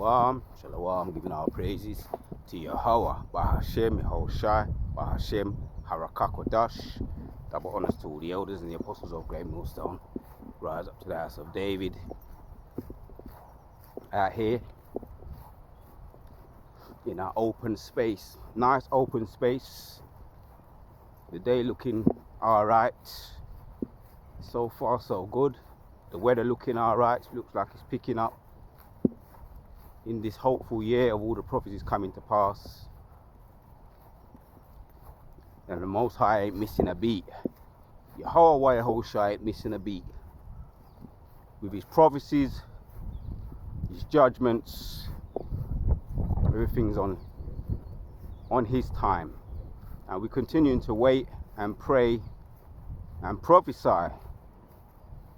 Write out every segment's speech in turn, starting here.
Shalom, giving our praises to Yahweh, Bahashem, Yehoshai, Bahashem, Harakakodash. Double honors to all the elders and the apostles of Great Millstone. Rise up to the house of David. Out here in our open space, nice open space. The day looking alright. So far, so good. The weather looking alright. Looks like it's picking up in this hopeful year of all the prophecies coming to pass. And the Most High ain't missing a beat. Yahweh Yehoshai ain't missing a beat. With his prophecies, his judgments, everything's on his time. And we're continuing to wait and pray and prophesy.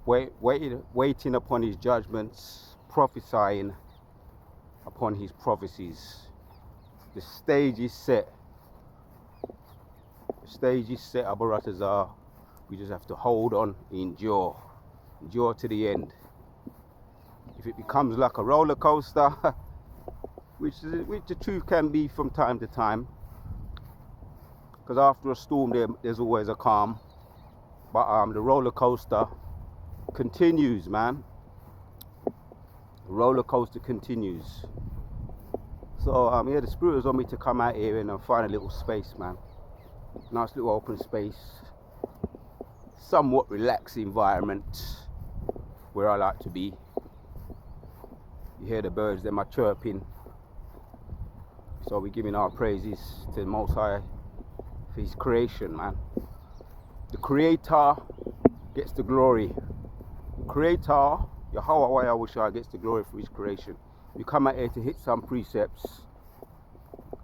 Waiting upon his judgments, prophesying upon his prophecies. The stage is set. The stage is set, Abaratazar. We just have to hold on, endure to the end. If it becomes like a roller coaster, which the truth can be from time to time, because after a storm there's always a calm. But the roller coaster continues, man. The roller coaster continues. So yeah, the Spirit was on me to come out here and find a little space, man. Nice little open space, somewhat relaxed environment where I like to be. You hear the birds, them are chirping. So we're giving our praises to the Most High for his creation, man. The Creator gets the glory. Creator, Yahweh Yahushua, gets the glory for his creation. We come out here to hit some precepts,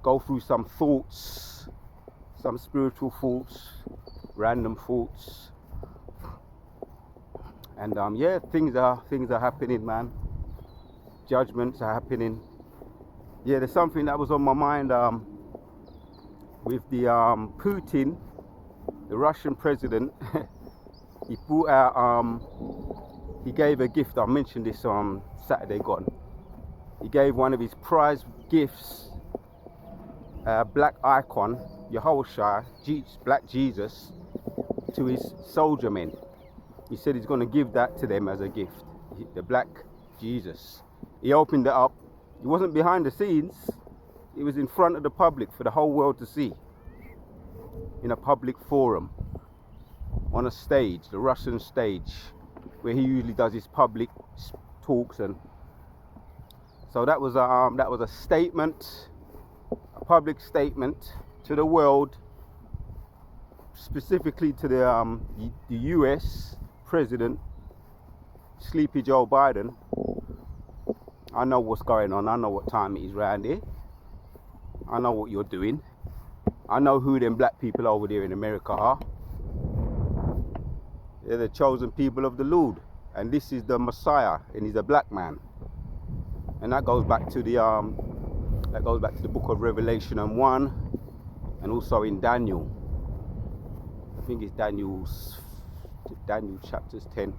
go through some thoughts, some spiritual thoughts, random thoughts, and yeah, things are happening, man. Judgments are happening. Yeah, there's something that was on my mind with the Putin, the Russian president. He brought out he gave a gift. I mentioned this on Saturday gone. He gave one of his prize gifts, a black icon, Yehoshai, black Jesus, to his soldier men. He said he's going to give that to them as a gift, the black Jesus. He opened it up. He wasn't behind the scenes. He was in front of the public for the whole world to see, in a public forum, on a stage, the Russian stage, where he usually does his public talks. And so that was a statement, a public statement to the world, specifically to the US President, Sleepy Joe Biden. I know what's going on. I know what time it is round here. I know what you're doing. I know who them black people over there in America are. They're the chosen people of the Lord, and this is the Messiah, and he's a black man. And that goes back to the book of Revelation and 1, and also in Daniel. I think it's Daniel chapters 10.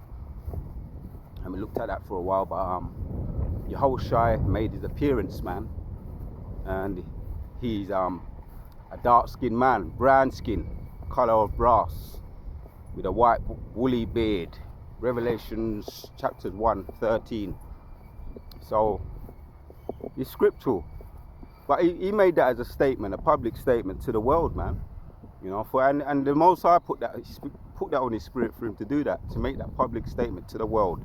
And we looked at that for a while, but Yehoshai made his appearance, man, and he's a dark-skinned man, brown skin, color of brass, with a white woolly beard. Revelations chapters 1:13. So it's scriptural, but he made that as a statement, a public statement to the world, man. You know, and the Most High put that on his spirit for him to do that, to make that public statement to the world.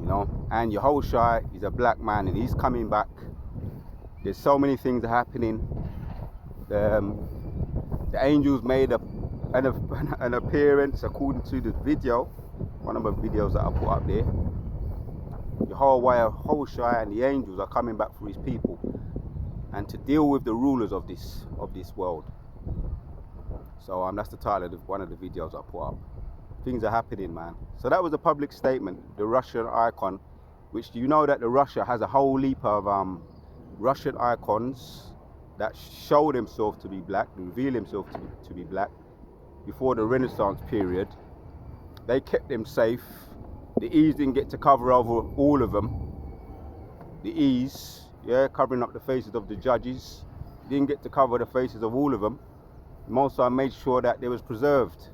You know, and Yehoshai is a black man, and he's coming back. There's so many things are happening. The angels made an appearance, according to the video, one of the videos that I put up there. Yehoshai and the angels are coming back for his people, and to deal with the rulers of this world. So that's the title of one of the videos I put up. Things are happening, man. So that was a public statement, the Russian icon, which, you know that Russia has a whole heap of Russian icons that show themselves to be black, reveal themselves to be black. Before the Renaissance period, they kept them safe. The East didn't get to cover over all of them. the ease, yeah, covering up the faces of the judges. He didn't get to cover the faces of all of them. Most I made sure that they was preserved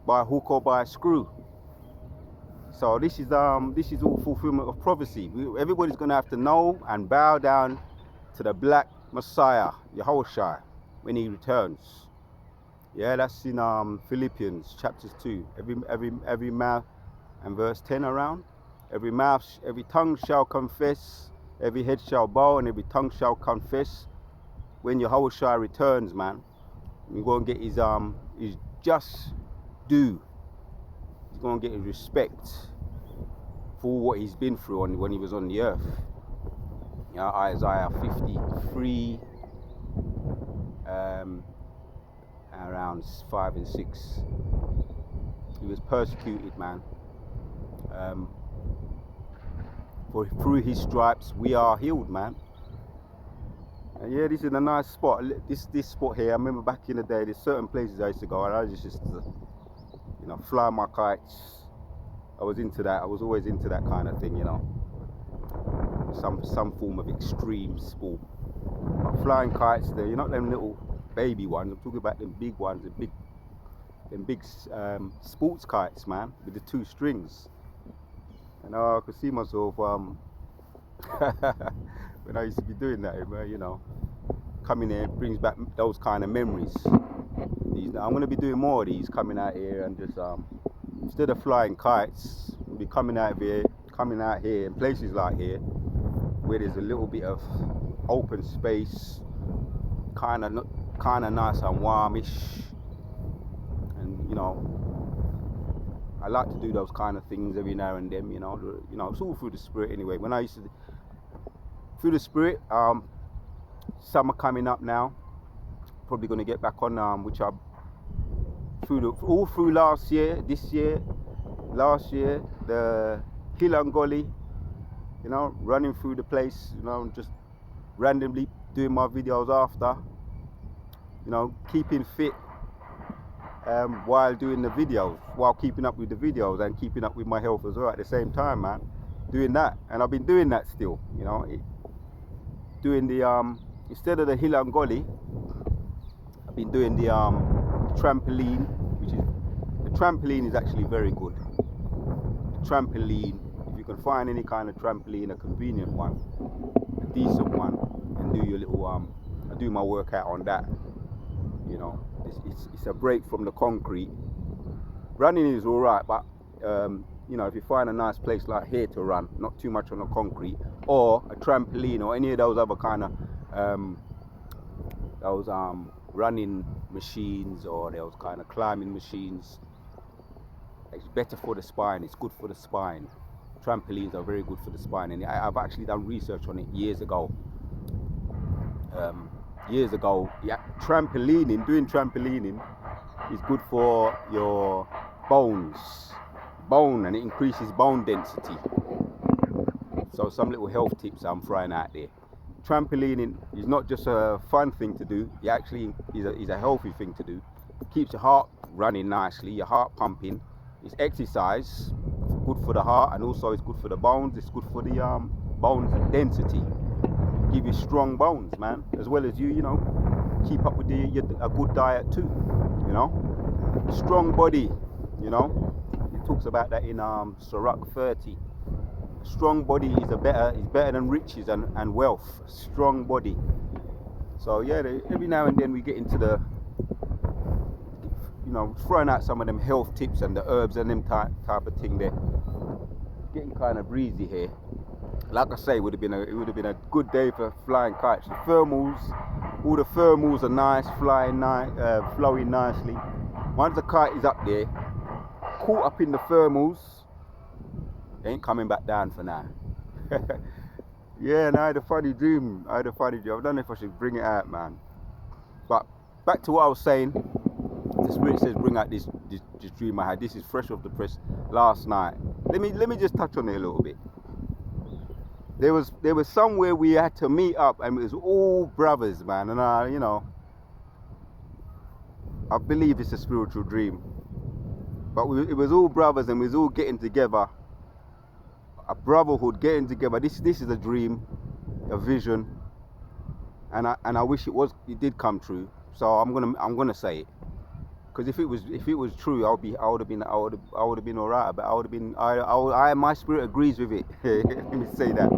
by a hook or by a screw. So this is all fulfillment of prophecy. Everybody's gonna have to know and bow down to the black Messiah, Yahushua, when he returns. Yeah, that's in Philippians chapters 2. Every mouth, and verse 10 around. Every mouth, every tongue shall confess, every head shall bow, and every tongue shall confess. When Yahushua returns, man, he's gonna get his just due. He's gonna get his respect for what he's been through when he was on the earth. You know, Isaiah 53, around 5 and 6. He was persecuted, man. For through his stripes we are healed, man. And yeah, this is a nice spot. This spot here, I remember back in the day, there's certain places I used to go and I just you know, fly my kites. I was into that. I was always into that kind of thing, you know. Some form of extreme sport. But flying kites, you're not them little baby ones. I'm talking about them big ones, them big sports kites, man, with the 2 strings. And I could see myself when I used to be doing that, you know, coming here brings back those kind of memories. I'm going to be doing more of these, coming out here and just instead of flying kites, we'll be coming out here in places like here where there's a little bit of open space, kind of nice and warmish, and you know, I like to do those kind of things every now and then. You know, it's all through the spirit anyway. When I used to through the spirit, summer coming up now, probably going to get back on which I all through last year, this year, last year, the hill and gully, you know, running through the place, you know, just randomly doing my videos after, you know, keeping fit while doing the videos, while keeping up with the videos and keeping up with my health as well at the same time, man. Doing that, and I've been doing that still, you know, doing the instead of the hill and gully, I've been doing the trampoline, which is, the trampoline is actually very good. The trampoline, if you can find any kind of trampoline, a convenient one, a decent one, and do your little I do my workout on that. You know, it's a break from the concrete. Running is alright, but you know, if you find a nice place like here to run, not too much on the concrete, or a trampoline or any of those other kind of running machines or those kind of climbing machines, it's better for the spine. It's good for the spine. Trampolines are very good for the spine, and I've actually done research on it years ago. Yeah, doing trampolining is good for your bone, and it increases bone density. So some little health tips I'm throwing out there. Trampolining is not just a fun thing to do, it actually is a healthy thing to do. It keeps your heart running nicely, your heart pumping. It's exercise, good for the heart, and also it's good for the bones. It's good for the bones density. Give you strong bones, man, as well as you know, keep up with a good diet too, you know. Strong body, you know, it talks about that in Sirach 30. Strong body is better than riches and wealth. Strong body. So yeah, every now and then we get into the, you know, throwing out some of them health tips and the herbs and them type of thing there. Getting kind of breezy here. Like I say, it would have been a good day for flying kites. The thermals, all the thermals are nice, flowing nicely. Once the kite is up there, caught up in the thermals, ain't coming back down for now. Yeah, and I had a funny dream. I don't know if I should bring it out, man. But back to what I was saying. The spirit says bring out this dream I had. This is fresh off the press last night. Let me just touch on it a little bit. There was somewhere we had to meet up, and it was all brothers, man. And you know, I believe it's a spiritual dream. But it was all brothers, and we was all getting together a brotherhood getting together. This is a dream, a vision, and I wish it did come true. So I'm gonna say it, because if it was true, I would have been alright. But I would have been my spirit agrees with it. Let me say that.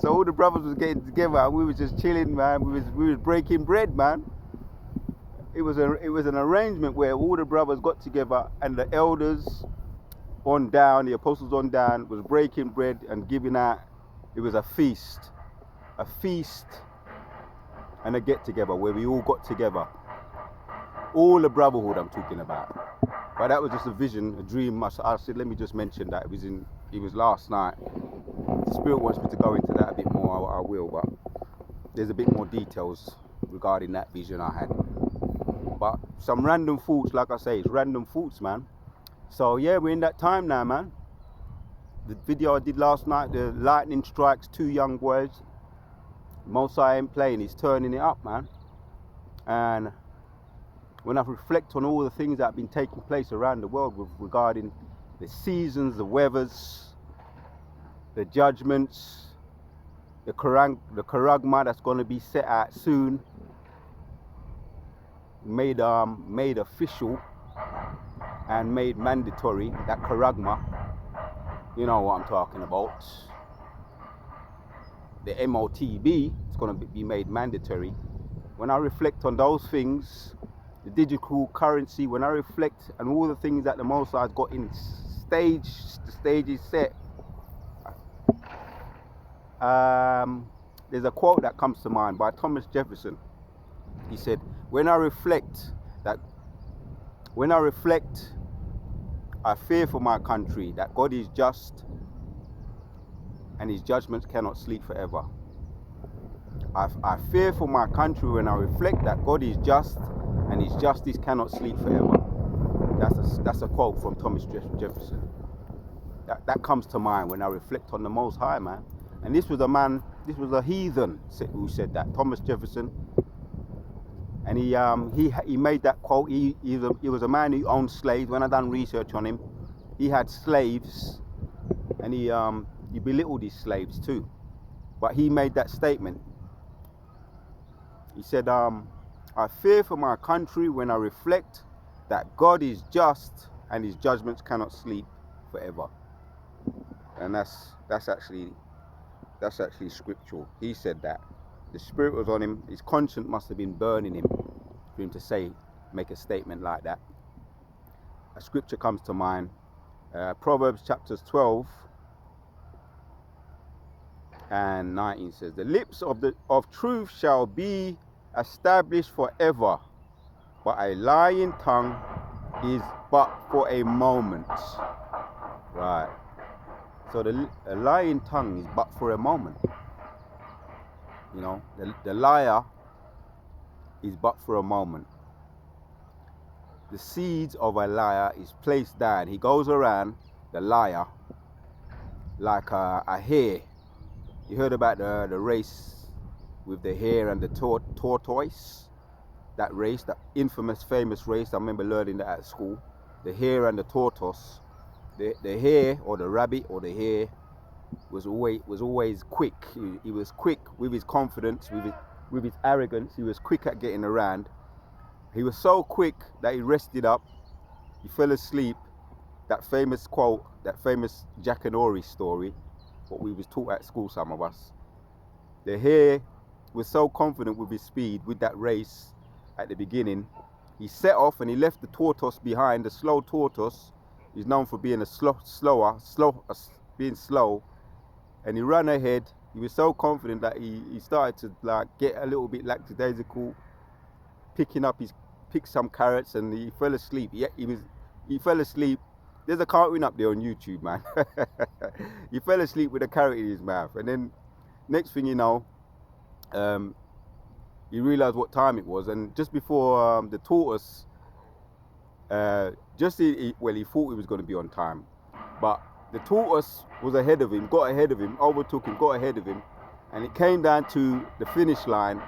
So all the brothers was getting together, and we was just chilling, man. We was breaking bread, man. It was an arrangement where all the brothers got together, and the elders on down, the apostles on down, was breaking bread and giving out. It was a feast and a get together where we all got together. All the brotherhood I'm talking about. But that was just a vision, a dream. I said, let me just mention that it was last night. The Spirit wants me to go into that a bit more. I will, but there's a bit more details regarding that vision I had. But some random thoughts, like I say, it's random thoughts, man. So yeah, we're in that time now, man. The video I did last night, the lightning strikes 2 young boys. Most I ain't playing, he's turning it up, man. And when I reflect on all the things that have been taking place around the world regarding the seasons, the weathers, the judgments, the charagma that's going to be set out soon, made official and made mandatory, that charagma, you know what I'm talking about. The MOTB is going to be made mandatory. When I reflect on those things, the digital currency, when I reflect on all the things that the Most High's got in the stage is set. There's a quote that comes to mind by Thomas Jefferson. He said, when I reflect, I fear for my country, that God is just and his judgments cannot sleep forever. I fear for my country when I reflect that God is just and his justice cannot sleep forever. That's a quote from Thomas Jefferson. That comes to mind when I reflect on the Most High, man. And this was a heathen who said that, Thomas Jefferson. And he made that quote. He was a man who owned slaves. When I done research on him, he had slaves, and he belittled his slaves too. But he made that statement. He said, I fear for my country when I reflect that God is just and his judgments cannot sleep forever. And that's actually scriptural. He said that. The Spirit was on him. His conscience must have been burning him for him to make a statement like that. A scripture comes to mind. Proverbs chapters 12 and 19 says, the lips of truth shall be established forever, but a lying tongue is but for a moment. Right. So a lying tongue is but for a moment. You know, the liar is but for a moment. The seeds of a liar is placed down. He goes around, the liar, like a hare. You heard about the race with the hare and the tortoise? That race, that infamous, famous race. I remember learning that at school. The hare and the tortoise. The hare, or the rabbit, or the hare, was always quick. He was quick with his confidence, with his arrogance. He was quick at getting around. He was so quick that he rested up. He fell asleep. That famous quote, that famous Jack and Ori story, what we was taught at school, some of us. The hare was so confident with his speed, with that race at the beginning. He set off and he left the tortoise behind. The slow tortoise is known for being being slow. And he ran ahead. He was so confident that he started to get a little bit lackadaisical, picked some carrots, and he fell asleep. He fell asleep. There's a cartoon up there on YouTube, man. He fell asleep with a carrot in his mouth, and then next thing you know, he realized what time it was, and just before the tortoise, he thought he was going to be on time, but the tortoise was ahead of him, overtook him, got ahead of him, and it came down to the finish line.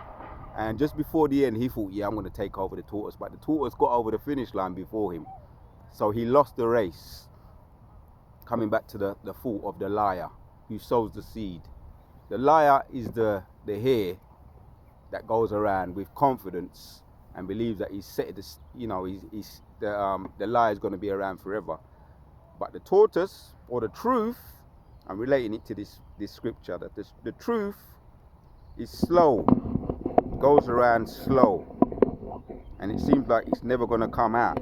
And just before the end, he thought, yeah, I'm going to take over the tortoise. But the tortoise got over the finish line before him. So he lost the race. coming back to the thought of the liar who sows the seed. The liar is the hare that goes around with confidence and believes that he's set this, the lie is going to be around forever. But the tortoise, or the truth, I'm relating it to this scripture, that the truth is slow, goes around slow, and it seems like it's never going to come out.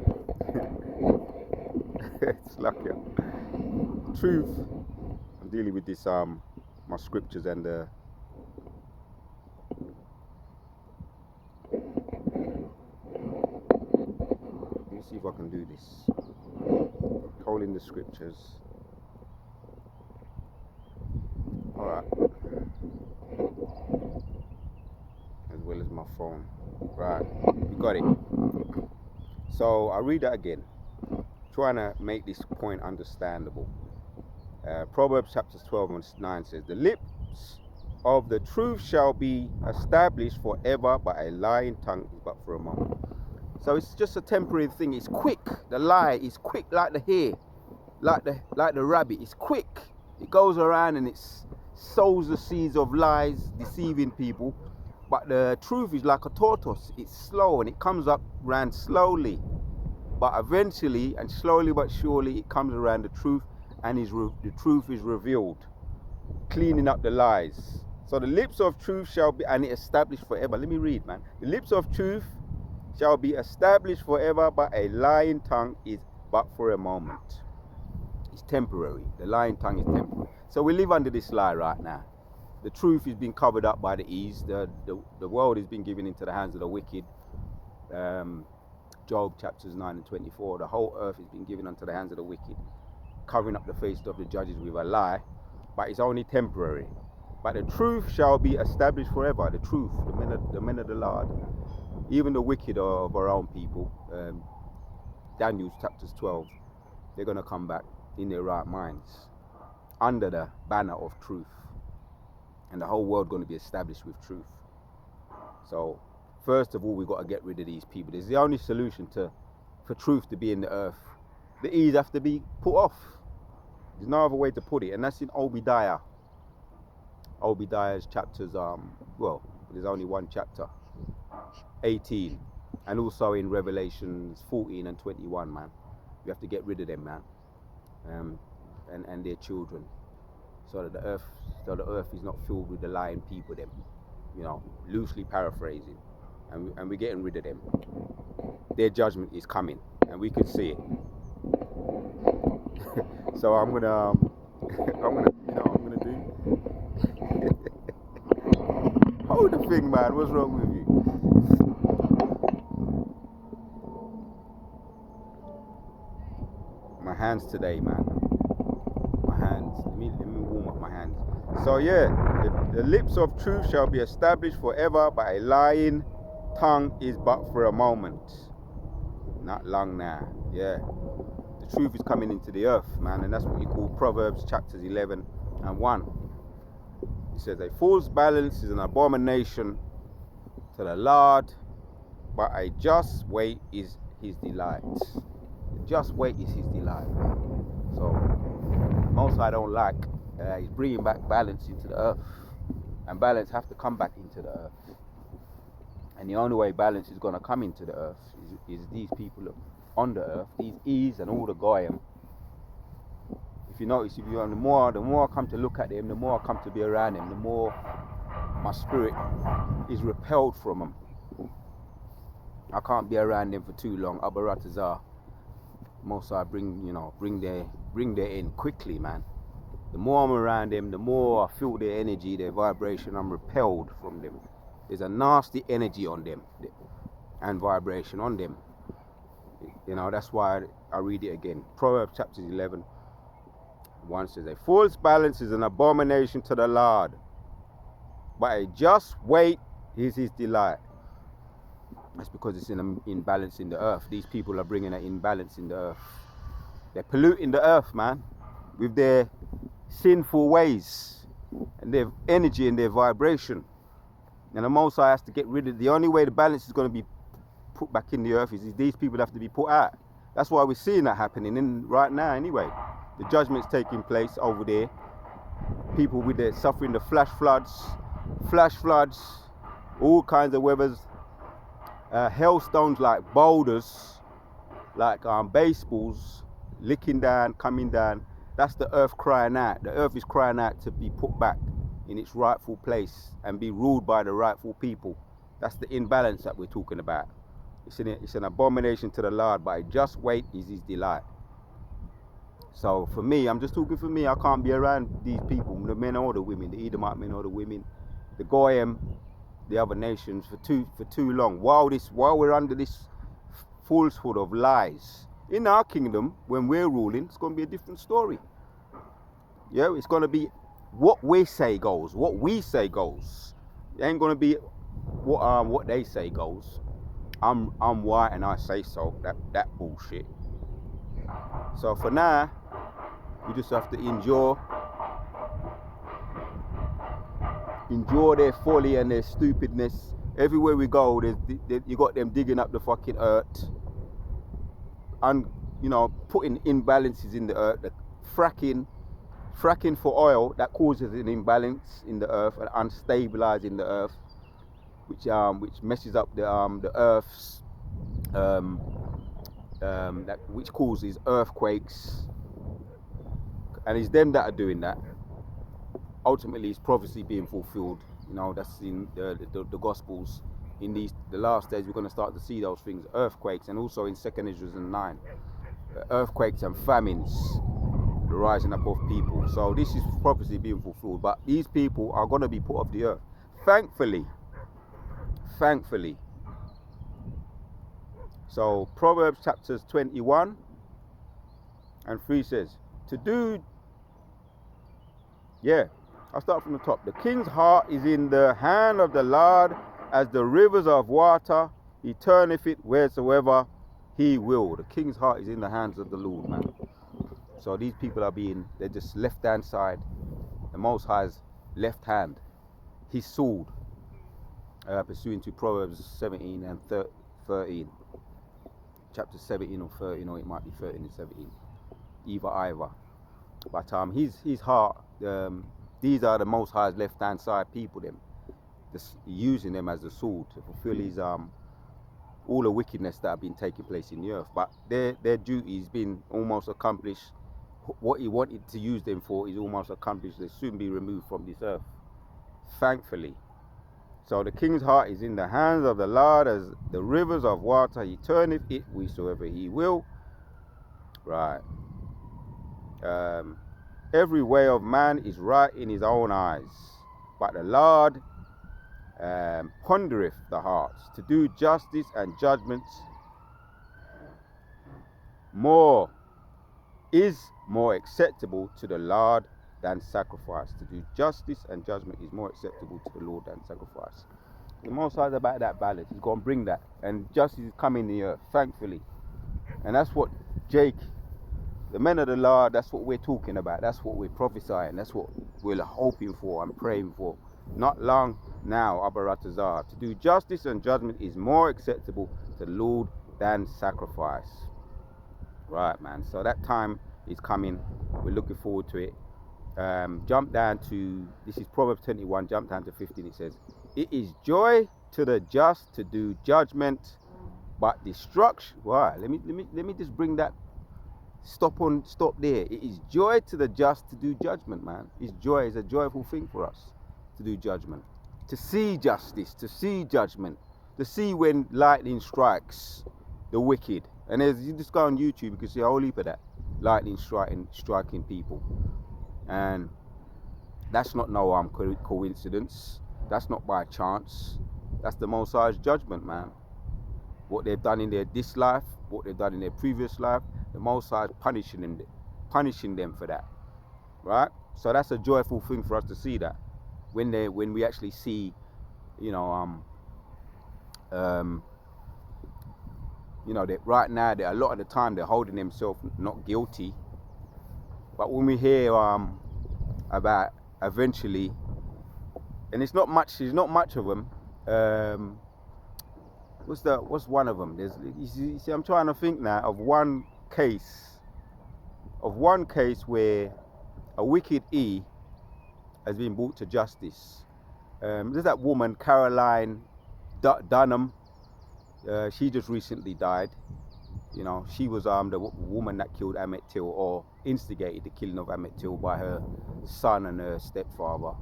It's like truth. I'm dealing with this my scriptures and let me see if I can do this. Holding the scriptures. Alright. As well as my phone. Right, you got it. So I'll read that again, trying to make this point understandable. Proverbs chapter 12 and 9 says, the lips of the truth shall be established forever, but a lying tongue is but for a moment. So it's just a temporary thing. It's quick. The lie is quick, like the hare, like the rabbit. It's quick. It goes around and it sows the seeds of lies, deceiving people. But the truth is like a tortoise. It's slow and it comes up around slowly. But eventually, and slowly but surely, it comes around the truth, and the truth is revealed, cleaning up the lies. So the lips of truth shall be, and it established forever. Let me read, man. The lips of truth shall be established forever, but a lying tongue is but for a moment. It's temporary. The lying tongue is temporary. So we live under this lie right now. The truth is being covered up by the ease. The world is being given into the hands of the wicked. Job chapters 9 and 24. The whole earth is being given unto the hands of the wicked, covering up the face of the judges with a lie. But it's only temporary. But the truth shall be established forever. The truth, the men of the Lord, even the wicked of our own people. Daniel chapters 12. They're going to come back in their right minds under the banner of truth. And the whole world going to be established with truth. So, first of all, we've got to get rid of these people. It's the only solution for truth to be in the earth. The ease have to be put off. There's no other way to put it. And that's in Obadiah. Obadiah's chapters, there's only one chapter. 18. And also in Revelations 14 and 21, man. You have to get rid of them, man. And their children. So that the earth is not filled with the lying people, them, loosely paraphrasing, and we're getting rid of them. Their judgment is coming, and we can see it. So I'm gonna do. Hold the thing, man. What's wrong with you? My hands today, man. Let me warm up my hands. So yeah, the lips of truth shall be established forever, but a lying tongue is but for a moment. Not long now. Yeah. The truth is coming into the earth, man, and that's what you call Proverbs chapters 11 and 1. It says, a fool's balance is an abomination to the Lord, but a just weight is his delight. The just weight is his delight, man. So most I don't like is bringing back balance into the earth, and balance have to come back into the earth. And the only way balance is going to come into the earth is these people on the earth, these E's and all the goyim. If you notice, the more I come to look at them, the more I come to be around them, the more my spirit is repelled from them. I can't be around them for too long. Abaratazar. Most I bring their end quickly, man. The more I'm around them, the more I feel their energy, their vibration. I'm repelled from them. There's a nasty energy on them and vibration on them. That's why I read it again. Proverbs chapter 11, 1 says, a fool's balance is an abomination to the Lord, but a just weight is his delight. That's because it's in imbalance in the earth. These people are bringing an imbalance in the earth. They're polluting the earth, man, with their sinful ways and their energy and their vibration. And the Most High has to get rid of. The only way the balance is going to be put back in the earth is these people have to be put out. That's why we're seeing that happening right now anyway. The judgment's taking place over there. People with their suffering the flash floods, all kinds of weathers, hailstones like boulders, like baseballs, licking down, coming down. That's the earth crying out. The earth is crying out to be put back in its rightful place and be ruled by the rightful people. That's the imbalance that we're talking about. It's an abomination to the Lord, but a just weight is his delight. So for me, I'm just talking for me, I can't be around these people, the men or the women, the Edomite men or the women, the Goyim, the other nations for too long. While we're under this falsehood of lies. In our kingdom, when we're ruling, it's going to be a different story. Yeah, it's going to be what we say goes. What we say goes. It ain't going to be what they say goes. I'm white and I say so. That bullshit. So for now, we just have to endure their folly and their stupidness. Everywhere we go, you got them digging up the fucking earth, and putting imbalances in the earth. The fracking for oil that causes an imbalance in the earth and unstabilizing the earth, which messes up the earth's which causes earthquakes. And it's them that are doing that. Ultimately, it's prophecy being fulfilled. That's in the Gospels. In the last days, we're going to start to see those things, earthquakes, and also in 2 Esdras 9, earthquakes and famines, the rising up of people. So this is prophecy being fulfilled. But these people are going to be put off the earth. Thankfully. So Proverbs chapters 21 and 3 says, I'll start from the top. The king's heart is in the hand of the Lord, as the rivers of water. He turneth it wheresoever he will. The king's heart is in the hands of the Lord, man. So these people they're just left hand side. The Most High's left hand, his sword, pursuant to Proverbs 17 and 13. Chapter 17 or 13, or it might be 13 and 17. Either. But his heart, these are the Most High's left hand side people, just using them as a sword to fulfill his all the wickedness that have been taking place in the earth. But their duty has been almost accomplished. What he wanted to use them for is almost accomplished. They'll soon be removed from this earth, thankfully. So the king's heart is in the hands of the Lord, as the rivers of water. He turneth it wheresoever he will. Right. Every way of man is right in his own eyes, but the Lord pondereth the hearts. To do justice and judgment is more acceptable to the Lord than sacrifice. To do justice and judgment is more acceptable to the Lord than sacrifice. The Most High is about that balance. He's going to bring that, and justice is coming in the earth, thankfully. And that's what the men of the Lord, that's what we're talking about. That's what we're prophesying. That's what we're hoping for and praying for. Not long now, Abaratazar. To do justice and judgment is more acceptable to the Lord than sacrifice. Right, man. So that time is coming. We're looking forward to it. Jump down to, this is Proverbs 21, jump down to 15. It says, it is joy to the just to do judgment, but destruction. Why? Let me just bring that. Stop there. It is joy to the just to do judgment, man. It's a joyful thing for us to do judgment, to see justice, to see judgment, to see when lightning strikes the wicked. And as you just go on YouTube, you can see a whole heap of that lightning striking people, and that's not no coincidence. That's not by chance. That's the Most High's judgment, man. What they've done in this life, what they've done in their previous life, the Most High is punishing them for that, right? So that's a joyful thing for us to see that when we actually see, that right now, that a lot of the time they're holding themselves not guilty, but when we hear about eventually, and it's not much of them. What's one of them? You see, I'm trying to think now of one case of one case where a wicked E has been brought to justice. There's that woman, Caroline Dunham. She just recently died. You know, she was the woman that killed Emmett Till, or instigated the killing of Emmett Till by her son and her stepfather,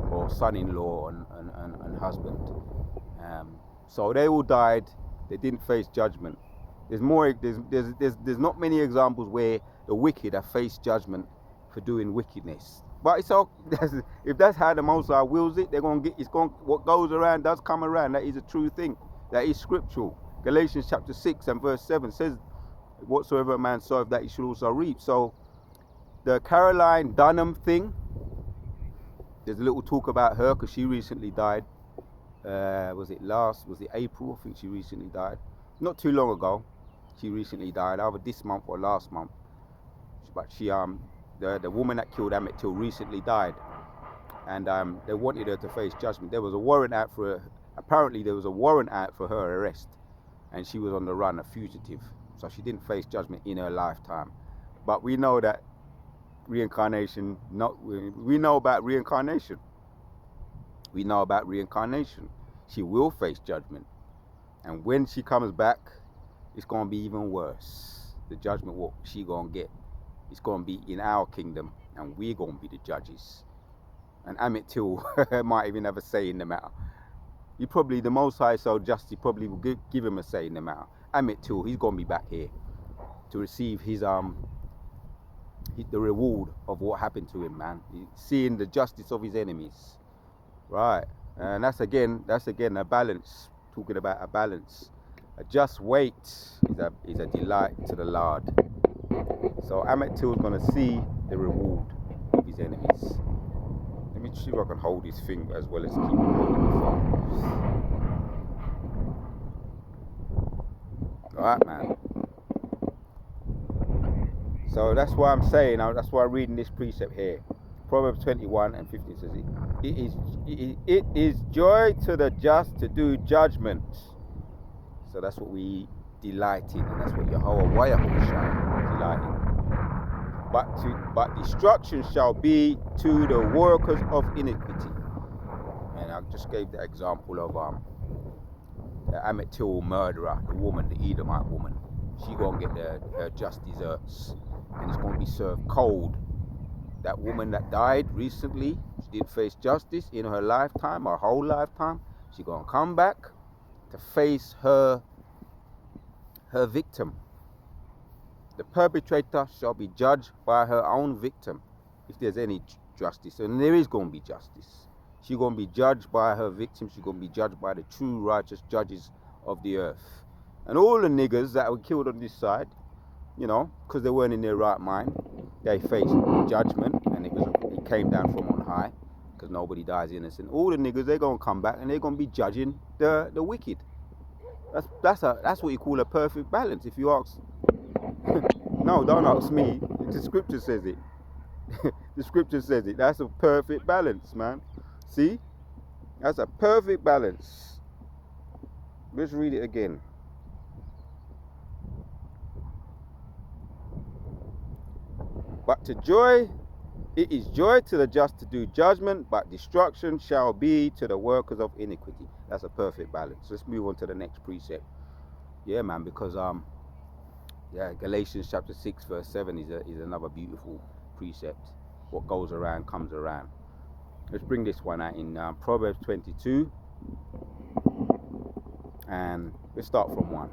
or son-in-law and husband. So they all died. They didn't face judgment. There's not many examples where the wicked have faced judgment for doing wickedness. But it's all, if that's how the Most High wills it, what goes around does come around. That is a true thing. That is scriptural. Galatians chapter 6 and verse 7 says, whatsoever a man soweth, that he should also reap. So the Caroline Dunham thing, there's a little talk about her because she recently died. Was it April? I think she recently died. Not too long ago, she recently died, either this month or last month. But she, the woman that killed Emmett Till recently died, and they wanted her to face judgment. There was a warrant out for her. Apparently, there was a warrant out for her arrest, and she was on the run, a fugitive. So she didn't face judgment in her lifetime. But we know that reincarnation. We know about reincarnation. We know about reincarnation. She will face judgment. And when she comes back, it's going to be even worse. The judgment what she going to get, it's going to be in our kingdom, and we're going to be the judges. And Emmett Till might even have a say in the matter. The Most High, so just, he probably will give him a say in the matter. Emmett Till, he's going to be back here to receive his the reward of what happened to him, man. Seeing the justice of his enemies. Right, and that's again a balance. Talking about a balance. A just wait is a delight to the Lord. So Emmett Till is going to see the reward of his enemies. Let me see if I can hold his thing as well as keep holding the phone. Alright, man. So that's why I'm saying, that's why I'm reading this precept here. Proverbs 21 and 15 says it is joy to the just to do judgment. So that's what we delight in, and that's what Yahweh shall delight in. But destruction shall be to the workers of iniquity. And I just gave the example of the Emmett Till murderer, the woman, the Edomite woman. She gonna get her just desserts, and it's gonna be served cold. That woman that died recently, she didn't face justice in her lifetime, her whole lifetime. She gonna come back to face her victim. The perpetrator shall be judged by her own victim, if there's any justice, and there is gonna be justice. She's gonna be judged by her victim. She's gonna be judged by the true righteous judges of the earth. And all the niggers that were killed on this side, you know, because they weren't in their right mind, they faced judgment, and it came down from on high, because nobody dies innocent. All the niggers, they're gonna come back and they're gonna be judging the wicked. That's what you call a perfect balance. If you ask, no, don't ask me. The scripture says it. The scripture says it. That's a perfect balance, man. See, that's a perfect balance. Let's read it again. But it is joy to the just to do judgment, but destruction shall be to the workers of iniquity. That's a perfect balance. Let's move on to the next precept. Yeah, man, because Galatians chapter 6 verse 7 is another beautiful precept. What goes around comes around. Let's bring this one out in Proverbs 22, and let's start from 1.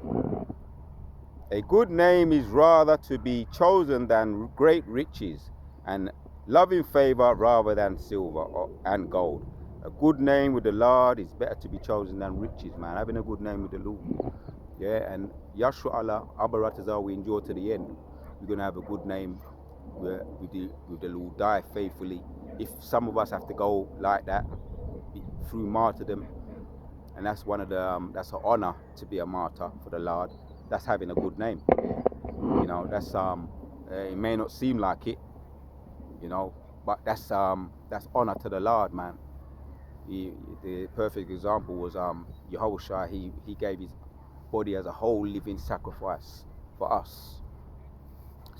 A good name is rather to be chosen than great riches, and loving favor rather than silver and gold. A good name with the Lord is better to be chosen than riches, man. Having a good name with the Lord. Yeah, and Yashua Allah, Abaratazar, we endure to the end. We're going to have a good name with the Lord, die faithfully. If some of us have to go like that, through martyrdom, and that's that's an honor to be a martyr for the Lord. That's having a good name. You know, that's it may not seem like it, you know, but that's honor to the Lord, man. The perfect example was Yahushua. He gave his body as a whole living sacrifice for us.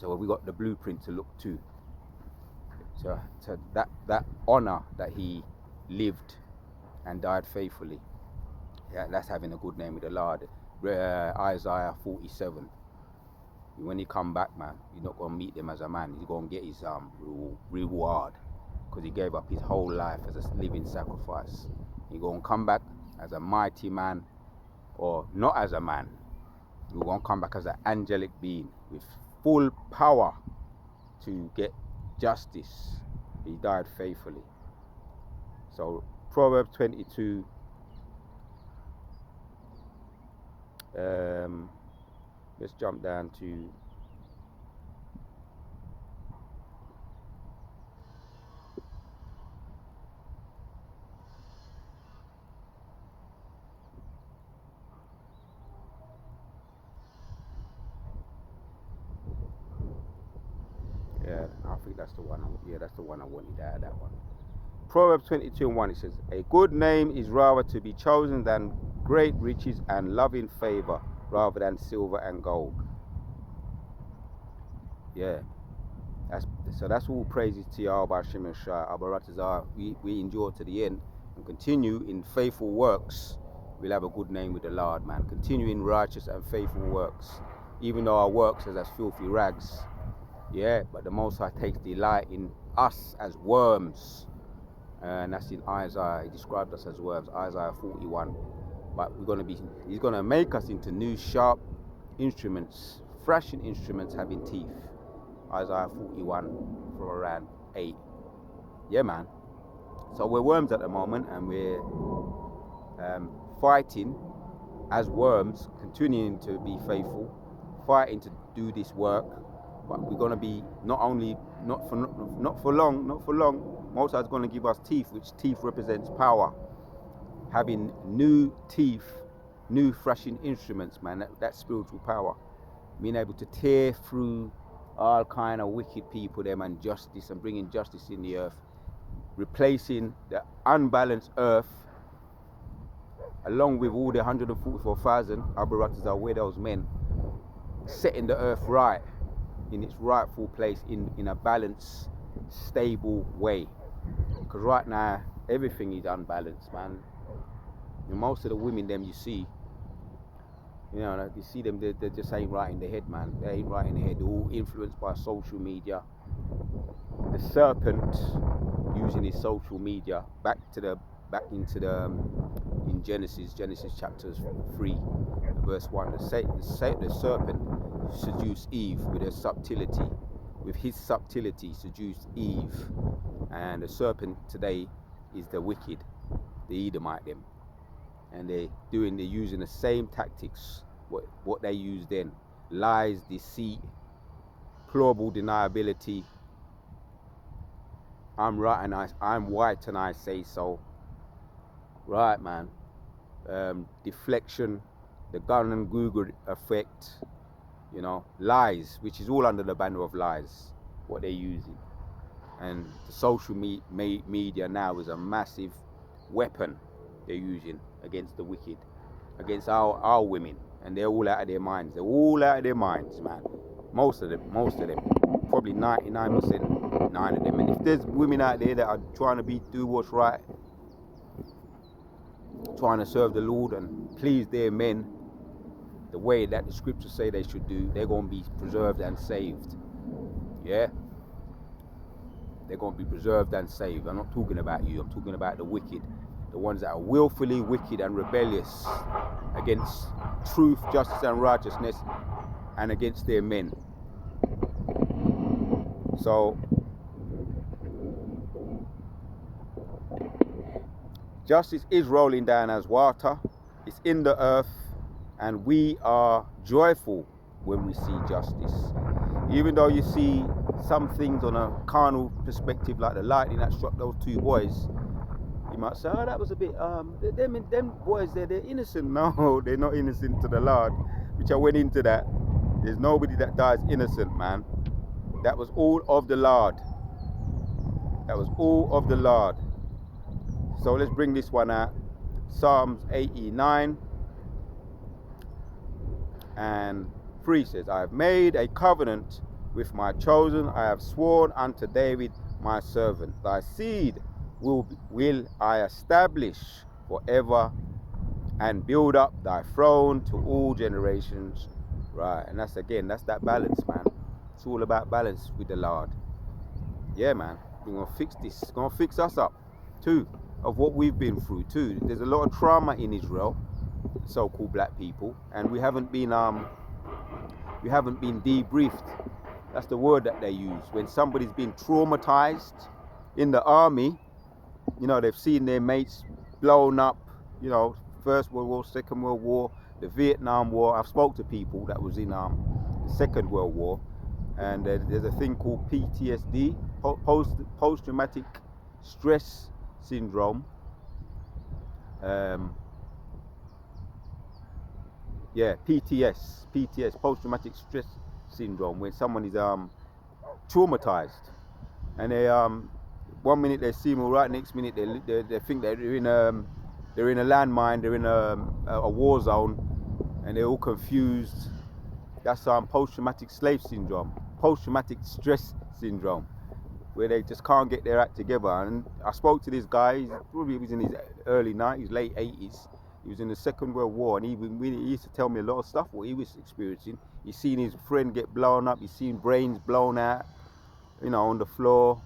So we got the blueprint to look to. So that honor that he lived and died faithfully, yeah, that's having a good name with the Lord. Isaiah 47. When he come back, man, you're not gonna meet him as a man. He's gonna get his reward, because he gave up his whole life as a living sacrifice. He's gonna come back as a mighty man, or not as a man. He's gonna come back as an angelic being with full power to get justice. He died faithfully. So Proverbs 22, let's jump down to I think that's the one. That's the one I wanted out of that one. Proverbs 22:1, it says, a good name is rather to be chosen than great riches, and loving favor rather than silver and gold. Yeah. That's all praises to Yahweh Hashem and Shai. Our brothers are, we endure to the end and continue in faithful works. We'll have a good name with the Lord, man. Continue in righteous and faithful works. Even though our works are as filthy rags. Yeah, but the Most High takes delight in us as worms. And that's in Isaiah. He described us as worms, Isaiah 41. But he's gonna make us into new sharp instruments, thrashing instruments having teeth. Isaiah 41 from around 8. Yeah, man. So we're worms at the moment, and we're fighting as worms, continuing to be faithful, fighting to do this work. But we're gonna be not for long. Most High's gonna give us teeth, which teeth represents power. Having new teeth, new thrashing instruments, man. That's spiritual power. Being able to tear through all kind of wicked people, them, and justice, and bringing justice in the earth, replacing the unbalanced earth, along with all the 144,000 Abaratas are widows men, setting the earth right in its rightful place in a balanced, stable way. Because right now everything is unbalanced, man. And most of the women them you see, you see them, they just ain't right in the head, man. They ain't right in the head. They're all influenced by social media. The serpent using his social media in Genesis chapter 3, verse 1. The serpent seduced Eve with his subtlety. With his subtlety seduced Eve. And the serpent today is the wicked, the Edomite them. And they're using the same tactics what they used then. Lies, deceit, plausible deniability. I'm right and I'm white and I say so. Right, man. Deflection, the gun and Google effect, lies, which is all under the banner of lies, what they're using. And the social media now is a massive weapon they're using against the wicked, against our women, and they're all out of their minds. They're all out of their minds, man. Most of them, probably 99%, 9 of them. And if there's women out there that are trying to do what's right, trying to serve the Lord and please their men the way that the scriptures say they should do, they're going to be preserved and saved. Yeah? They're going to be preserved and saved. I'm not talking about you. I'm talking about the wicked. The ones that are willfully wicked and rebellious against truth, justice and righteousness, and against their men. So, justice is rolling down as water. It's in the earth, and we are joyful when we see justice. Even though you see some things on a carnal perspective, like the lightning that struck those 2 boys, you might say, oh, that was a bit, them boys they're innocent. No, they're not innocent to the Lord, which I went into that. There's nobody that dies innocent, man. That was all of the Lord. That was all of the Lord. So let's bring this one out. Psalms 89 and 3 says, I have made a covenant with my chosen, I have sworn unto David my servant. Thy seed will I establish forever, and build up thy throne to all generations. Right, and that's that balance, man. It's all about balance with the Lord. Yeah, man. We're gonna fix this. It's gonna fix us up too, of what we've been through too. There's a lot of trauma in Israel, so-called black people, and we haven't been debriefed. That's the word that they use. When somebody's been traumatized in the army, you know, they've seen their mates blown up, you know, First World War, Second World War, the Vietnam War. I've spoke to people that was in the Second World War, and there's a thing called PTSD, post-traumatic stress syndrome. PTS, post-traumatic stress syndrome, when someone is traumatized, and they 1 minute they seem all right, next minute they think they're in a landmine, they're in a war zone, and they're all confused. That's post-traumatic slave syndrome, post-traumatic stress syndrome, where they just can't get their act together. And I spoke to this guy. He was in his early 90s, late 80s. He was in the Second World War, and he used to tell me a lot of stuff what he was experiencing. He's seen his friend get blown up. He's seen brains blown out, you know, on the floor,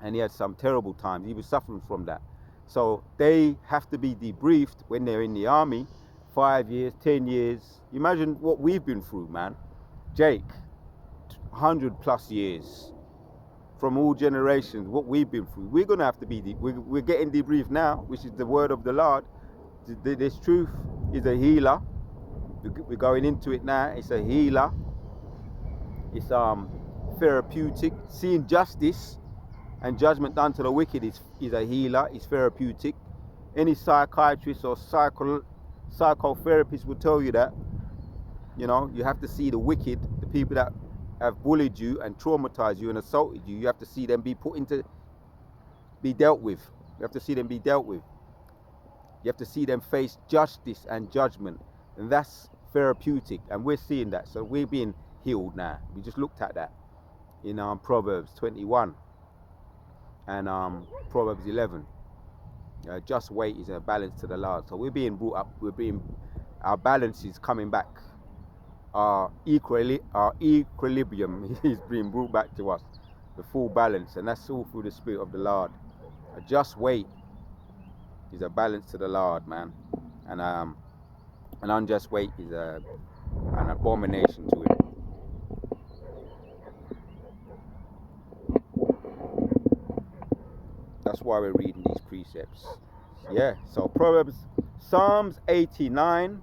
and he had some terrible times. He was suffering from that. So they have to be debriefed when they're in the army. 5 years, 10 years. Imagine what we've been through, man. Jake, 100+ years. From all generations, what we've been through. We're going to have to be, we're getting debriefed now, which is the word of the Lord. This truth is a healer. We're going into it now. It's a healer. It's therapeutic. Seeing justice and judgment done to the wicked is a healer. It's therapeutic. Any psychiatrist or psychotherapist will tell you that. You know, you have to see the wicked, the people that have bullied you and traumatized you and assaulted you. You have to see them be dealt with. You have to see them be dealt with. You have to see them face justice and judgment, and that's therapeutic, and we're seeing that. So we're being healed now. We just looked at that in Proverbs 21 and Proverbs 11. Just wait is a balance to the Lord. So we're being brought up. Our balance is coming back. Our equilibrium is being brought back to us, the full balance, and that's all through the Spirit of the Lord. Just wait is a balance to the Lord, man, and an unjust wait is an abomination to Him. That's why we're reading these precepts. Yeah. So Psalms 89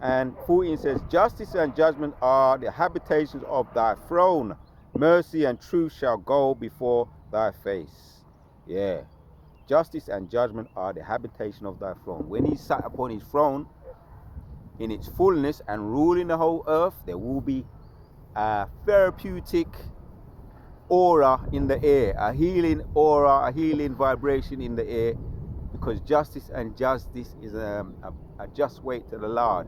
and 14 says, justice and judgment are the habitations of thy throne. Mercy and truth shall go before thy face. Yeah. Justice and judgment are the habitation of thy throne. When He sat upon His throne in its fullness and ruling the whole earth, there will be a therapeutic aura in the air, a healing aura, a healing vibration in the air, because justice is a just wait to the Lord,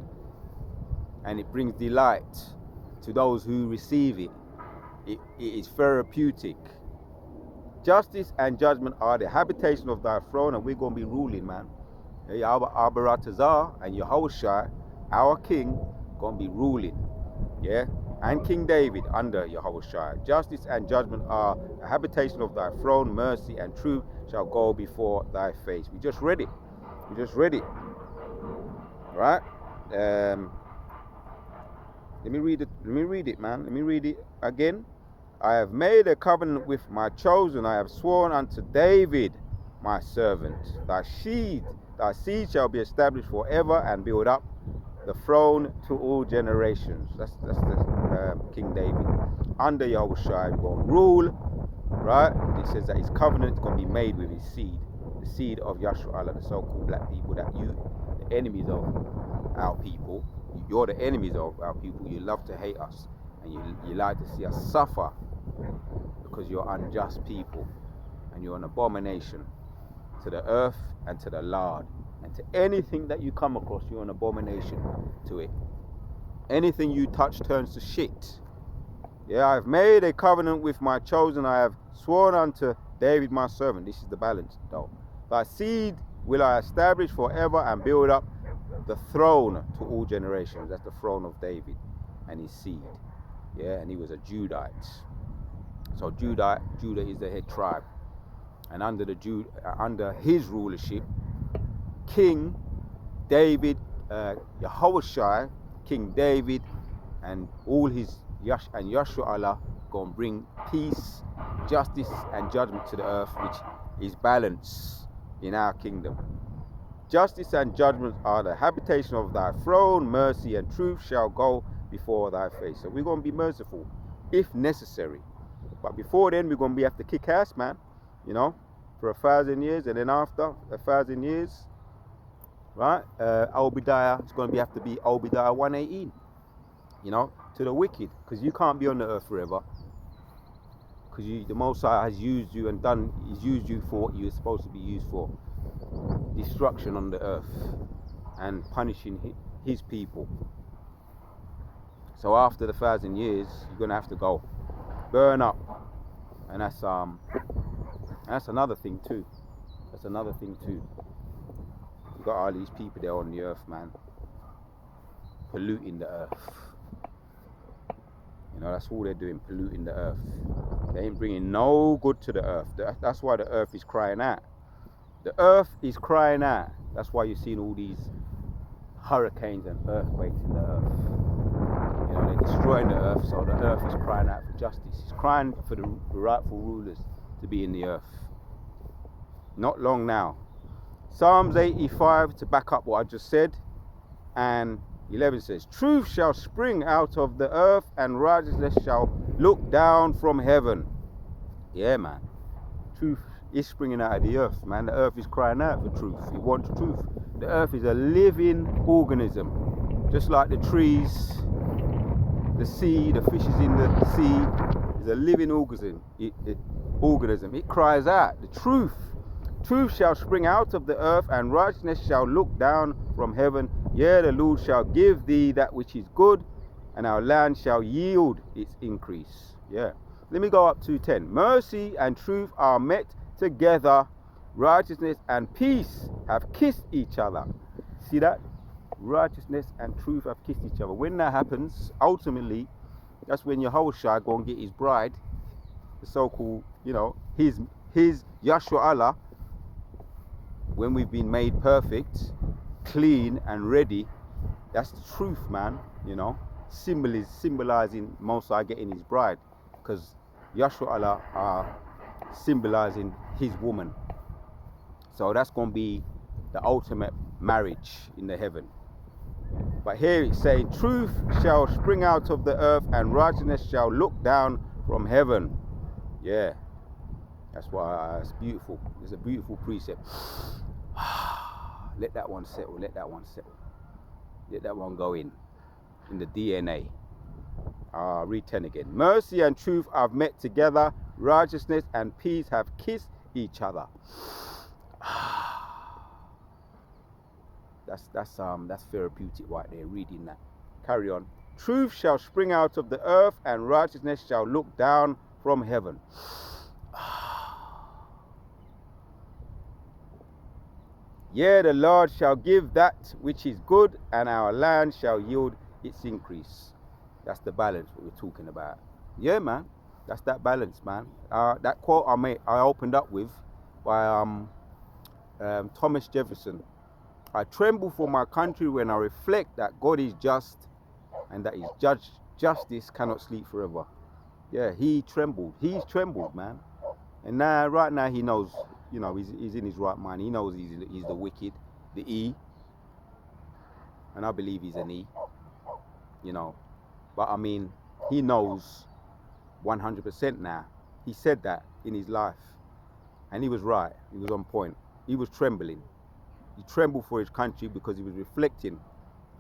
and it brings delight to those who receive it. It is therapeutic. Justice and judgment are the habitation of thy throne, and we're going to be ruling, man. Our Baratazar and Yahushua, our king, going to be ruling. Yeah? And King David under Yahushua. Justice and judgment are the habitation of thy throne. Mercy and truth shall go before thy face. We just read it. Right? Let me read it, man. Let me read it again. I have made a covenant with my chosen. I have sworn unto David, my servant. Thy seed shall be established forever, and build up the throne to all generations. That's the King David. Under Yahushua, he's going to rule, right? It says that his covenant is going to be made with his seed, the seed of Yahshua, the so-called black people, that the enemies of our people. You're the enemies of our people. You love to hate us, and you like to see us suffer, because you're unjust people, and you're an abomination to the earth and to the Lord, and to anything that you come across. You're an abomination to it. Anything you touch turns to shit. Yeah, I have made a covenant with my chosen. I have sworn unto David my servant. This is the balance, though. Thy seed will I establish forever and build up the throne to all generations. That's the throne of David and his seed. Yeah, and he was a Judite. So Judah is the head tribe, and under his rulership, King David, Yehoshua, King David, and all his Yashua Allah gonna bring peace, justice, and judgment to the earth, which is balance in our kingdom. Justice and judgment are the habitation of thy throne. Mercy and truth shall go before thy face. So we're gonna be merciful, if necessary. But before then, we're gonna have to kick ass, man. You know, for 1,000 years, and then after 1,000 years, right? Obadiah, it's gonna have to be Obadiah 118. You know, to the wicked, because you can't be on the earth forever. Because the Most High has used you and he's used you for what you're supposed to be used for. Destruction on the earth and punishing his people. So after the 1,000 years, you're gonna have to go burn up, and that's another thing too. That's another thing too. You got all these people there on the earth, man, polluting the earth. You know, that's all they're doing, polluting the earth. They ain't bringing no good to the earth. That's why the earth is crying out. The earth is crying out. That's why you're seeing all these hurricanes and earthquakes in the earth. You know, they're destroying the earth, so the earth is crying out for justice. It's crying for the rightful rulers to be in the earth. Not long now. Psalms 85, to back up what I just said, and 11 says, truth shall spring out of the earth, and righteousness shall look down from heaven. Yeah, man. Truth is springing out of the earth, man. The earth is crying out for truth. It wants truth. The earth is a living organism. Just like the trees, the sea, the fishes in the sea is a living organism. It cries out the truth. Truth shall spring out of the earth, and righteousness shall look down from heaven. Yea, the Lord shall give thee that which is good, and our land shall yield its increase. Yeah. Let me go up to 10. Mercy and truth are met together. Righteousness and peace have kissed each other. See that? Righteousness and truth have kissed each other. When that happens, ultimately, that's when Yehoshua go and get his bride, the so-called, you know, his Yashua Allah. When we've been made perfect, clean and ready, that's the truth, man. You know, symbolizing Mosai getting his bride, because Yashua Allah are symbolizing his woman. So that's going to be the ultimate marriage in the heaven. But here it's saying, truth shall spring out of the earth, and righteousness shall look down from heaven. Yeah. That's why it's beautiful. It's a beautiful precept. Let that one settle. Let that one settle. Let that one go in the DNA. Read 10 again. Mercy and truth have met together. Righteousness and peace have kissed each other. That's therapeutic right there. Reading that. Carry on. Truth shall spring out of the earth, and righteousness shall look down from heaven. Yea, the Lord shall give that which is good, and our land shall yield its increase. That's the balance what we're talking about. Yeah, man. That's that balance, man. That quote I opened up with by Thomas Jefferson. I tremble for my country when I reflect that God is just, and that his justice cannot sleep forever. Yeah, he trembled. He's trembled, man. And now, right now, he knows, you know, he's in his right mind. He knows he's the wicked, the E. And I believe he's an E, you know. But I mean, he knows 100% now. He said that in his life. And he was right. He was on point. He was trembling. He trembled for his country because he was reflecting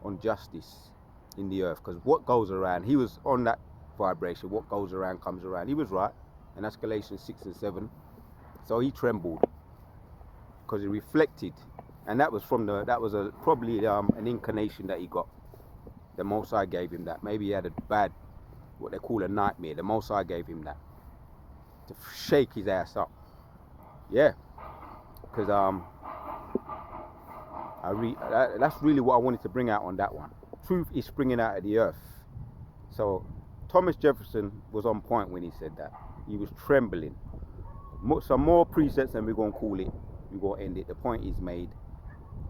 on justice in the earth. Because what goes around, he was on that vibration. What goes around comes around. He was right. And that's Galatians 6 and 7. So he trembled because he reflected. And that was probably an incarnation that he got. The Most High gave him that. Maybe he had a bad what they call a nightmare. The Most High gave him that to shake his ass up. Yeah, because that's really what I wanted to bring out on that one. Truth is springing out of the earth. So Thomas Jefferson was on point when he said that. He was trembling. Some more precepts and we're going to call it. We're going to end it. The point is made.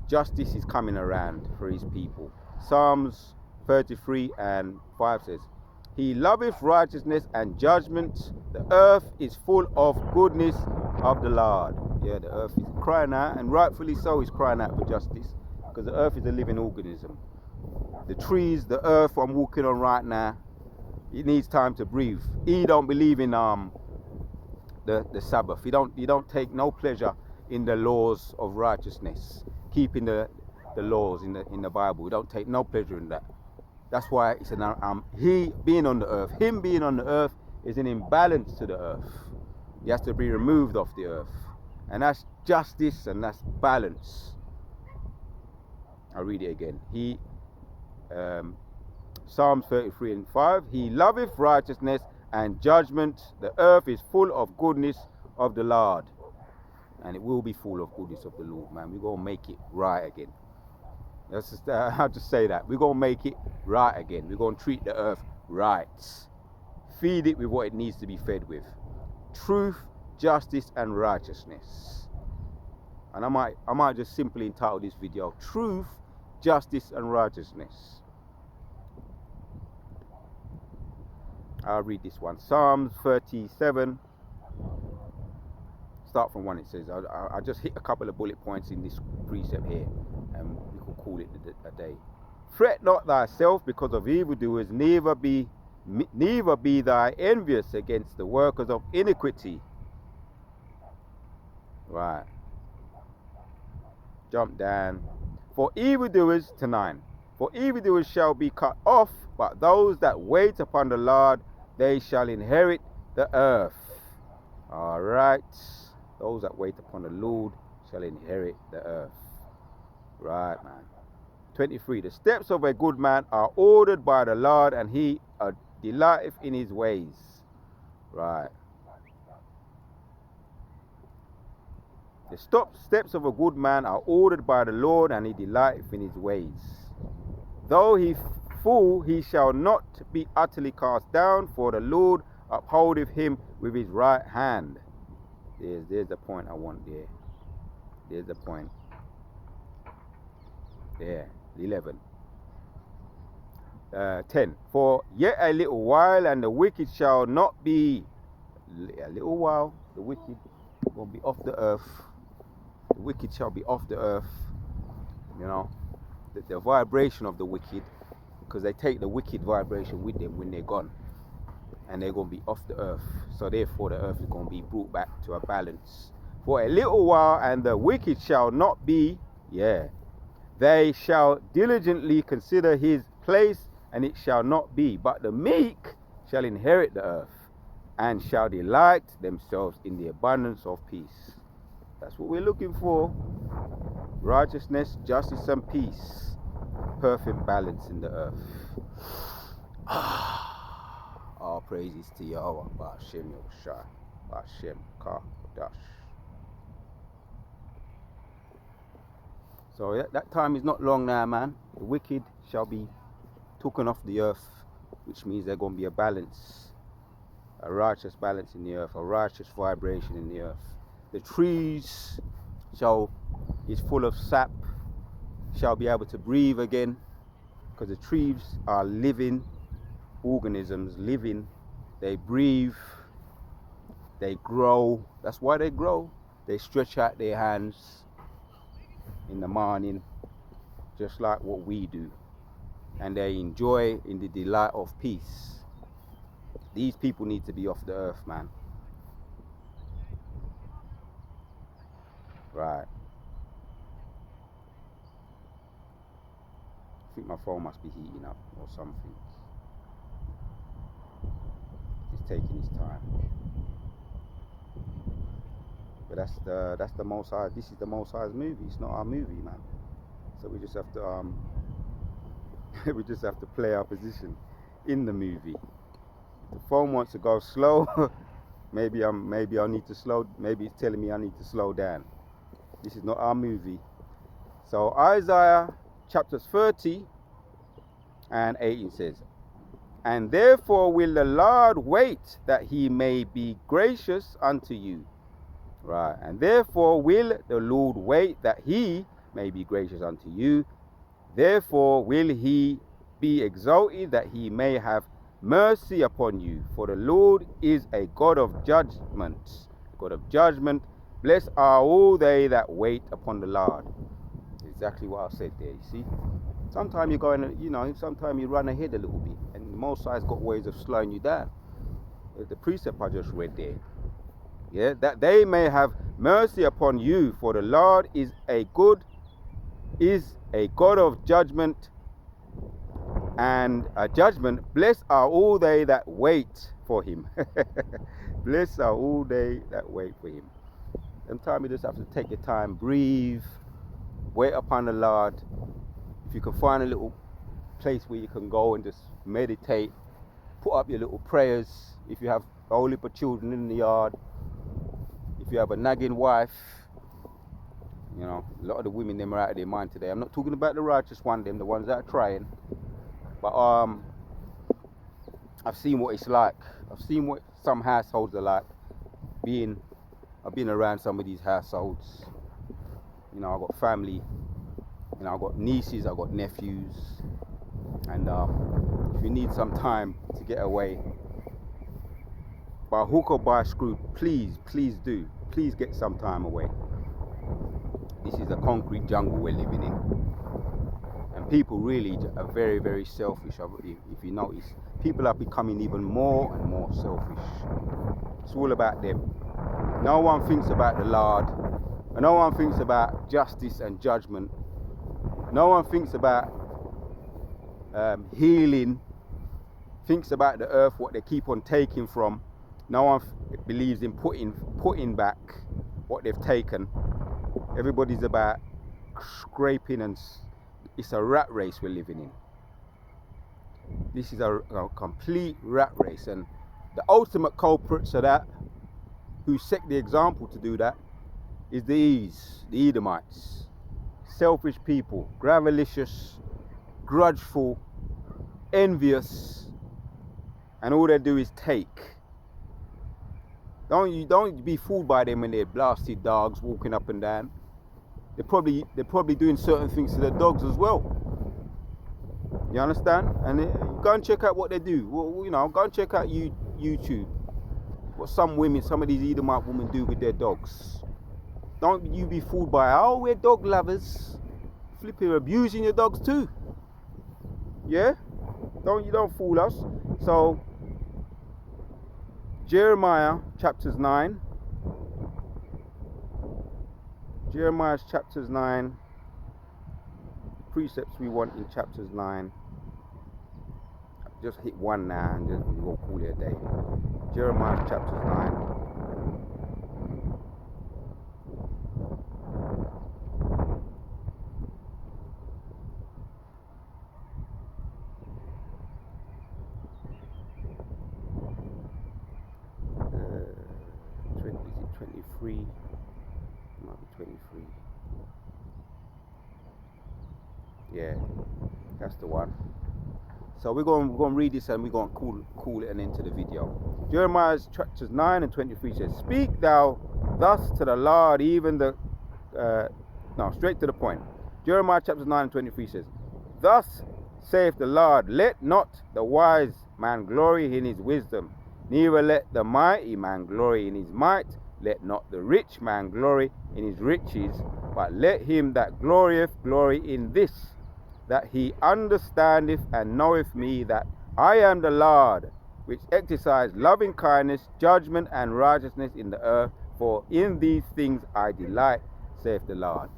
Justice is coming around for his people. Psalms 33 and 5 says, He loveth righteousness and judgment. The earth is full of goodness of the Lord. Yeah, the earth is crying out, and rightfully so, is crying out for justice, because the earth is a living organism. The trees, the earth I'm walking on right now, it needs time to breathe. He don't believe in the Sabbath. You don't take no pleasure in the laws of righteousness, keeping the laws in the Bible. You don't take no pleasure in that. That's why it's he being on the earth, him being on the earth is an imbalance to the earth. He has to be removed off the earth. And that's justice and that's balance. I'll read it again. Psalms 33 and 5. He loveth righteousness and judgment. The earth is full of goodness of the Lord. And it will be full of goodness of the Lord, man. We're going to make it right again. That's just, I'll just say that. We're going to make it right again. We're going to treat the earth right. Feed it with what it needs to be fed with. Truth, justice, and righteousness. And I might just simply entitle this video, Truth, Justice, and Righteousness. I'll read this one. Psalms 37. Start from 1. It says, I just hit a couple of bullet points in this precept here, and we could call it a day. Fret not thyself because of evildoers, neither be thou envious against the workers of iniquity. Right. Jump down. For evildoers, to 9. For evildoers shall be cut off, but those that wait upon the Lord, they shall inherit the earth. All right. Those that wait upon the Lord shall inherit the earth. Right, man. 23. The steps of a good man are ordered by the Lord, and he delighteth in his ways. Right. The steps of a good man are ordered by the Lord, and he delighteth in his ways. Though he fall, he shall not be utterly cast down, for the Lord upholdeth him with his right hand. There's the point I want there. There's the point. There, 11. 10. For yet a little while, and the wicked shall not be. A little while, the wicked will be off the earth. The wicked shall be off the earth. You know, the vibration of the wicked, because they take the wicked vibration with them when they're gone, and they're going to be off the earth. So therefore the earth is going to be brought back to a balance. For a little while, and the wicked shall not be. Yeah. They shall diligently consider his place, and it shall not be. But the meek shall inherit the earth, and shall delight themselves in the abundance of peace. That's what we're looking for. Righteousness, justice, and peace. Perfect balance in the earth. All praises to Yahweh. Ba'ashem Yoshai. Ba'ashem Kadosh. So that time is not long now, man. The wicked shall be taken off the earth, which means there's going to be a balance. A righteous balance in the earth. A righteous vibration in the earth. The trees is full of sap, shall be able to breathe again, because the trees are living organisms, living. They breathe, they grow. That's why they grow. They stretch out their hands in the morning, just like what we do, and they enjoy in the delight of peace. These people need to be off the earth, man. Right. I think my phone must be heating up or something. It's taking its time. But that's the Most High. This is the Most High's movie. It's not our movie, man. So we just have to we just have to play our position in the movie. the phone wants to go slow. maybe I need to slow. Maybe it's telling me I need to slow down. This is not our movie. So Isaiah chapters 30 and 18 says, "And therefore will the Lord wait that he may be gracious unto you." Right. "And therefore will the Lord wait that he may be gracious unto you. Therefore will he be exalted that he may have mercy upon you. For the Lord is a God of judgment." God of judgment. "Blessed are all they that wait upon the Lord." Exactly what I said there, you see. Sometimes you're going, sometimes you run ahead a little bit, and the Most High's got ways of slowing you down. The precept I just read there. Yeah, "that they may have mercy upon you, for the Lord is a God of judgment and a judgment. Blessed are all they that wait for him." Blessed are all they that wait for him. Sometimes you just have to take your time, breathe, wait upon the Lord. If you can find a little place where you can go and just meditate, put up your little prayers. If you have a whole heap of children in the yard, if you have a nagging wife, a lot of the women, them are out of their mind today. I'm not talking about the righteous one, the ones that are trying, but I've seen what it's like. I've seen what some households are like. I've been around some of these households. I've got family. I've got nieces, I've got nephews, and if you need some time to get away, by hook or by screw, please do. Please get some time away. This is a concrete jungle we're living in, and people really are very, very selfish. If you notice, people are becoming even more and more selfish. It's all about them. No one thinks about the Lord, and no one thinks about justice and judgment. No one thinks about healing, thinks about the earth, what they keep on taking from. No one believes in putting back what they've taken. Everybody's about scraping, and it's a rat race we're living in. This is a complete rat race, and the ultimate culprits of that, who set the example to do that, is the Edomites. Selfish people, gravelicious, grudgeful, envious, and all they do is take. Don't be fooled by them when they're blasted dogs walking up and down. They're probably doing certain things to their dogs as well. You understand? And go and check out what they do. Well, go and check out YouTube. What some of these Edomite women do with their dogs. Don't you be fooled by, we're dog lovers. Flipping abusing your dogs too. Yeah? Don't fool us. So Jeremiah chapters 9. Jeremiah's chapters 9. Precepts we want in chapters 9. Just hit one now and just we'll call it a day. Jeremiah chapters 9. Is it 23? Might be 23. Yeah, that's the one. So we're going to read this and we're going to call it an end to the video. Jeremiah chapters 9 and 23 says, "Speak thou thus to the Lord, even the..." straight to the point. Jeremiah chapters 9 and 23 says, "Thus saith the Lord, let not the wise man glory in his wisdom, neither let the mighty man glory in his might, let not the rich man glory in his riches, but let him that glorieth glory in this, that he understandeth and knoweth me, that I am the Lord, which exercise loving kindness, judgment, and righteousness in the earth, for in these things I delight, saith the Lord."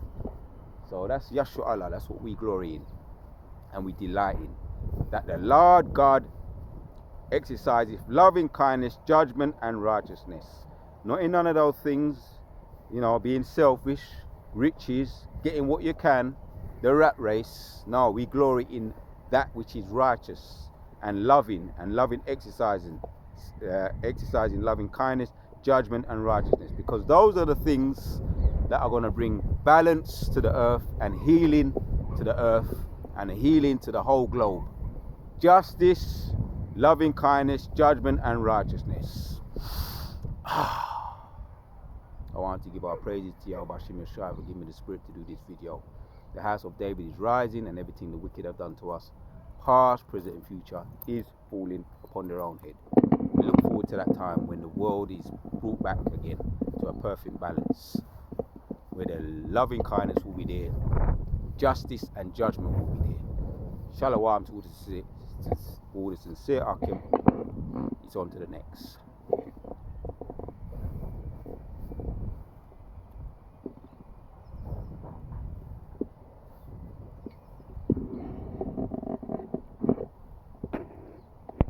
So that's Yahshua Allah, that's what we glory in, and we delight in. That the Lord God exercises loving kindness, judgment, and righteousness. Not in none of those things, being selfish, riches, getting what you can, the rat race. No, we glory in that which is righteous and loving exercising exercising loving kindness, judgment, and righteousness, because those are the things that are going to bring balance to the earth and healing to the earth and healing to the whole globe. Justice, loving kindness, judgment, and righteousness. I want to give our praises to Yahweh Hashem Yeshua for giving me the spirit to do this video. The house of David is rising, and everything the wicked have done to us, past, present, and future, is falling upon their own head. We look forward to that time when the world is brought back again to a perfect balance, where the loving kindness will be there, justice and judgment will be there. Shalom to all the sincere Akim. It's on to the next.